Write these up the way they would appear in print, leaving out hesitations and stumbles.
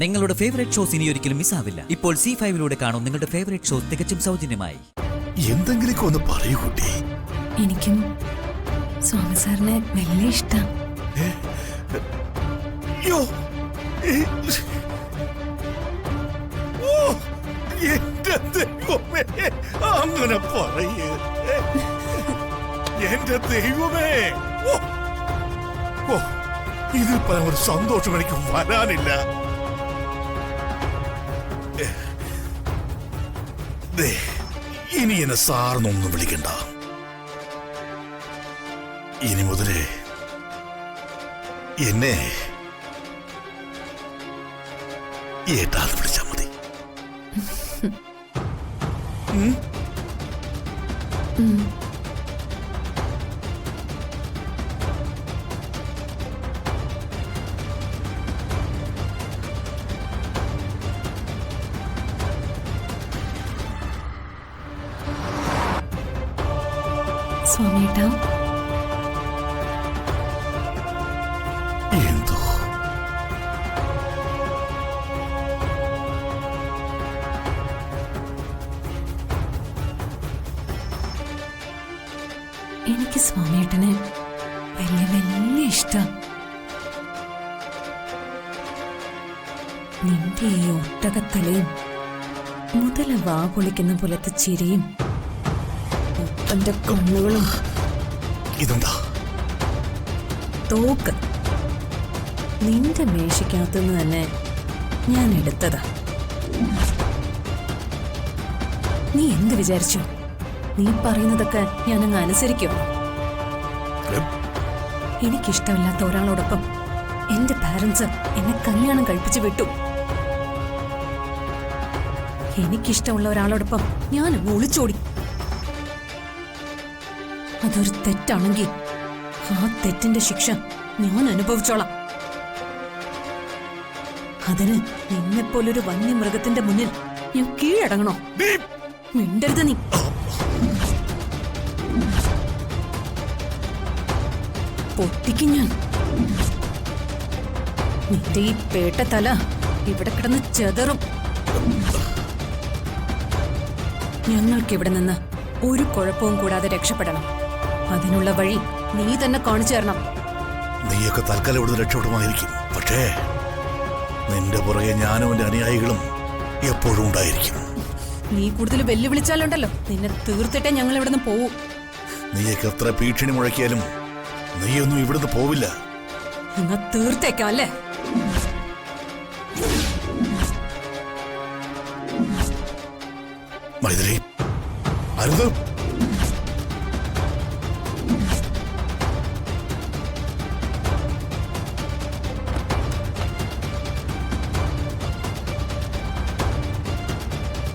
നിങ്ങളുടെ favourite shows ഇനി ഒരിക്കലും മിസ്സാവില്ല. ഇപ്പോൾ C5 കാണും നിങ്ങളുടെ ഫേവറേറ്റ് ഷോസ് തികച്ചും സൗജന്യമായി. എന്തെങ്കിലും ഒന്ന് പറയൂ കുട്ടി. എനിക്കും സ്വാമി സാറിനെ വലിയ ഇഷ്ടം. അങ്ങനെ പറയേ എന്റെ ദൈവമേ. ഇതിൽ പല ഒരു സന്തോഷം എനിക്ക് വരാനില്ല. ഇനി എന്നെ സാറിനൊന്നും വിളിക്കണ്ട. ഇനി മുതലേ എന്നെ ഏട്ടാന്ന് വിളിച്ചാ മതി. സ്വാമിയേട്ടാ, എന്തോ എനിക്ക് സ്വാമിയേട്ടനെ വലിയ വലിയ ഇഷ്ടം. നിന്റെ ഈ ഒട്ടകത്തലയും മുതല വാ പൊളിക്കുന്ന പോലത്തെ ചിരിയും ഒപ്പന്റെ കണ്ണുകളും. ഇതെന്താ? തോക്ക് നിന്റെ മേശയ്ക്കകത്തുനിന്ന് തന്നെ ഞാൻ എടുത്തതാ. നീ എന്ത് വിചാരിച്ചു? നീ പറയുന്നതൊക്കെ ഞാനങ്ങ് അനുസരിക്കുമോ? എനിക്കിഷ്ടമില്ലാത്ത ഒരാളോടൊപ്പം എന്റെ പാരന്റ്സ് എന്നെ കല്യാണം കഴിപ്പിച്ചു വിട്ടു. എനിക്കിഷ്ടമുള്ള ഒരാളോടൊപ്പം ഞാൻ ഒളിച്ചോടി. അതൊരു തെറ്റാണെങ്കിൽ ആ തെറ്റിന്റെ ശിക്ഷ ഞാൻ അനുഭവിച്ചോളാം. അതിന് നിന്നെപ്പോലൊരു വന്യമൃഗത്തിന്റെ മുന്നിൽ ഞാൻ കീഴടങ്ങണോ? മിണ്ടരുത് നീ. പൊട്ടിക്കും ഞാൻ. നിന്റെ ഈ പേട്ട തല ഇവിടെ കിടന്ന് ചെതറും. ഞങ്ങൾക്കിവിടെ നിന്ന് ഒരു കുഴപ്പവും കൂടാതെ രക്ഷപ്പെടണം. അതിനുള്ള വഴി നീ തന്നെ കാണിച്ചു തരണം. നീയൊക്കെ തൽക്കാലം ഇവിടുന്ന് രക്ഷപ്പെടുമായിരിക്കും. പക്ഷേ നിന്റെ പുറകെ ഞാനും എന്റെ അനുയായികളും എപ്പോഴും ഉണ്ടായിരിക്കും. നീ കൂടുതൽ വെല്ലുവിളിച്ചാലുണ്ടല്ലോ, നിന്നെ തീർത്തിട്ടേ ഞങ്ങൾ ഇവിടുന്ന് പോവൂ. നീയൊക്കെ എത്ര ഭീഷണി മുഴക്കിയാലും നീയൊന്നും ഇവിടുന്ന് പോവില്ല. നിങ്ങൾ തീർത്തേക്കാം അല്ലേ? മൈഥിലി, അരുത്.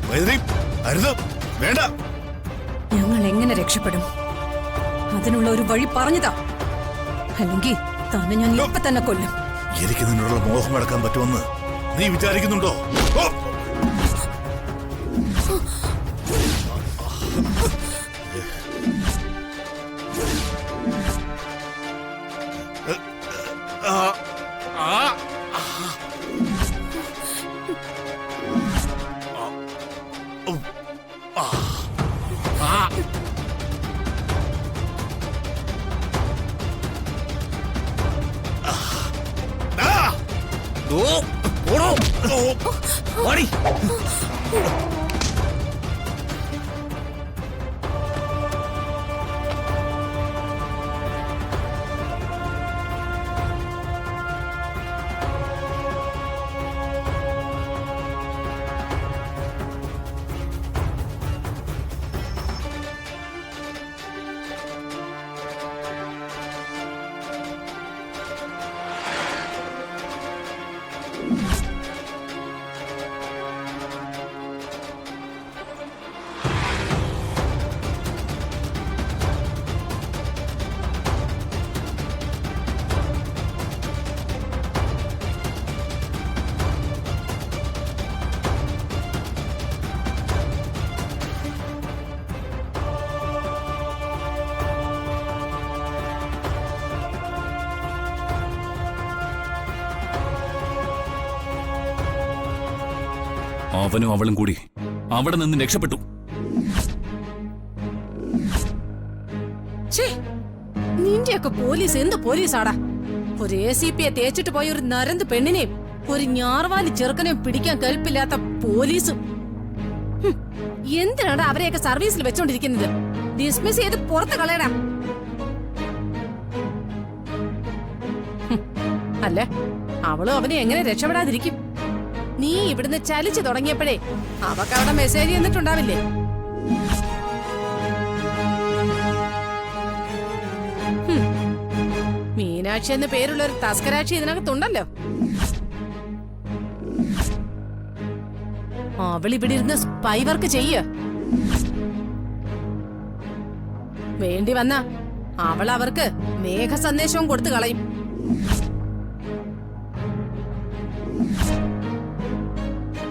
മൈഥിലി, അരുത്, വേണ്ട. ഞങ്ങൾ എങ്ങനെ രക്ഷപ്പെടും? അതിനുള്ള ഒരു വഴി പറഞ്ഞതാ. അല്ലെങ്കിൽ തന്നെ ഞാൻ ഇപ്പൊ തന്നെ കൊല്ലും. എനിക്ക് നിന്നുള്ള മോഹം അടക്കാൻ പറ്റുമെന്ന് നീ വിചാരിക്കുന്നുണ്ടോ? അവനും അവളും കൂടി അവിടെ നിന്ന് രക്ഷപ്പെട്ടു. നിന്റെയൊക്കെ പോലീസ് എന്ത് പോലീസാടാ? ഒരു ACP-യെ തേച്ചിട്ട് പോയ ഒരു നരന്ത് പെണ്ണിനെയും ഒരു ഞാർവാലി ചെറുക്കനെയും പിടിക്കാൻ കൽപ്പില്ലാത്ത പോലീസും. എന്തിനാണ് അവരെയൊക്കെ സർവീസിൽ വെച്ചോണ്ടിരിക്കുന്നത്? ഡിസ്മിസ് ചെയ്ത് പുറത്ത് കളയടാ. അല്ലേ, അവളും അവനെ എങ്ങനെ രക്ഷപ്പെടാതിരിക്കും? നീ ഇവിടുന്ന് ചലിച്ചു തുടങ്ങിയപ്പോഴേ അവക്ക് അവിടെ മെസ്സേജ് എന്നിട്ടുണ്ടാവില്ലേ? മീനാക്ഷി എന്ന പേരുള്ള ഒരു തസ്കരാക്ഷി ഇതിനകത്തുണ്ടല്ലോ. അവളിവിടെ ഇരുന്ന് സ്പൈ വർക്ക് ചെയ്യ. വേണ്ടി വന്ന അവൾ അവർക്ക് മേഘ സന്ദേശവും കൊടുത്തു കളയും.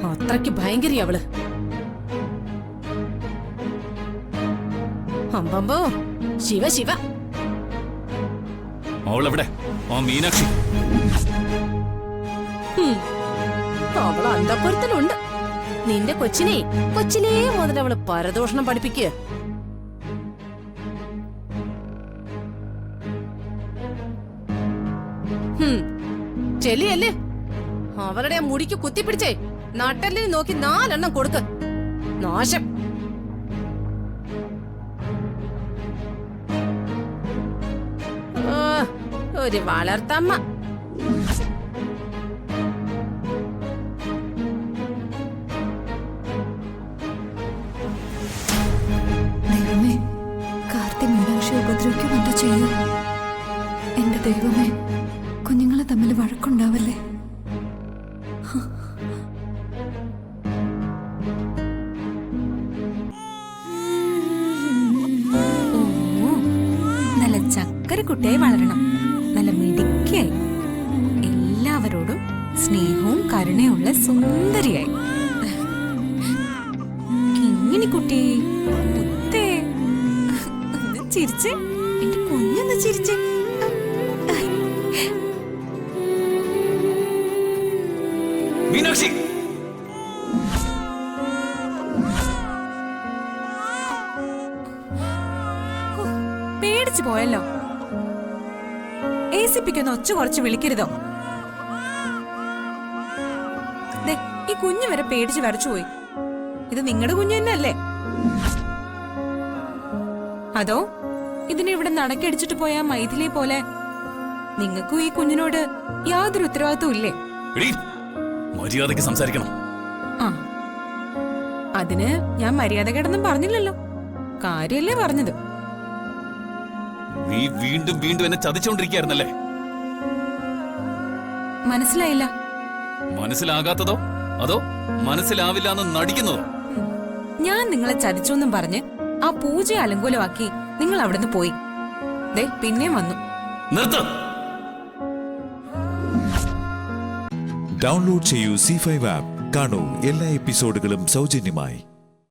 അത്രയ്ക്ക് ഭയങ്കരി അവള്. അമ്പമ്പോ, ശിവ ശിവ. അവളെവിടെ? ആ മീനാക്ഷി. അവള് അന്തപ്പുരത്തിലുണ്ട്. നിന്റെ കൊച്ചിനെ കൊച്ചിലേ മുതൽ അവള് പരദൂഷണം പഠിപ്പിക്കുക. ചെല്ലിയല്ലേ, അവരുടെ മുടിക്ക് കുത്തിപ്പിടിച്ചേ നട്ടലിന് നോക്കി 4 എണ്ണം കൊടുക്ക്. നാശം. ഒരു വളർത്തമ്മ. ദൈവമേ, കാർത്തി മീനാക്ഷി ഉപദ്രവിക്കുമെന്തോ ചെയ്യൂ. എന്റെ ദൈവമേ, കുഞ്ഞുങ്ങളെ തമ്മിൽ വഴക്കുണ്ടാവല്ലേ. നല്ല ചക്കര കുട്ടിയായി വളരണം, നല്ല മിടുക്കിയായി, എല്ലാവരോടും സ്നേഹവും കരുണയുള്ള സുന്ദരിയായി. കിങ്ങിണി കുട്ടി മുത്തേ, ഒന്ന് ചിരിച്ചേ, എന്റെ കുഞ്ഞൊന്ന് ചിരിച്ചേ. മീനാക്ഷി, പേടിച്ചു പോയല്ലോ. ACP-ക്കൊന്ന് ഒച്ച കുറച്ച് വിളിക്കരുതോ? ഈ കുഞ്ഞു വരെ പേടിച്ച് വരച്ചുപോയി. ഇത് നിങ്ങളുടെ കുഞ്ഞു തന്നെ അല്ലേ? അതോ ഇതിനെ ഇവിടെ നടക്കടിച്ചിട്ട് പോയ മൈഥിലിയെ പോലെ നിങ്ങൾക്കും ഈ കുഞ്ഞിനോട് യാതൊരു ഉത്തരവാദിത്വം ഇല്ലേ? മര്യാദയ്ക്ക് സംസാരിക്കണം. ആ, അതിന് ഞാൻ മര്യാദ കേടൊന്നും പറഞ്ഞില്ലല്ലോ, കാര്യല്ലേ പറഞ്ഞത്. നീ വീണ്ടും വീണ്ടും എന്നെ ചതിച്ചോണ്ടിരിക്കുകയായിരുന്നല്ലേ? മനസ്സിലായില്ല. മനസ്സിലാകാത്തതോ അതോ മനസ്സിലാവില്ല എന്ന് നടിക്കുന്നതോ? ഞാൻ നിങ്ങളെ ചതിച്ചോന്നും പറഞ്ഞ് ആ പൂജ അലങ്കോലമാക്കി നിങ്ങൾ അവിടുന്ന് പോയി. ദേ പിന്നെയും വന്നു. നിർത്ത്. ഡൗൺലോഡ് ചെയ്യൂ C5 ആപ്പ്. കാണൂ എല്ലാ എപ്പിസോഡുകളും സൗജന്യമായി.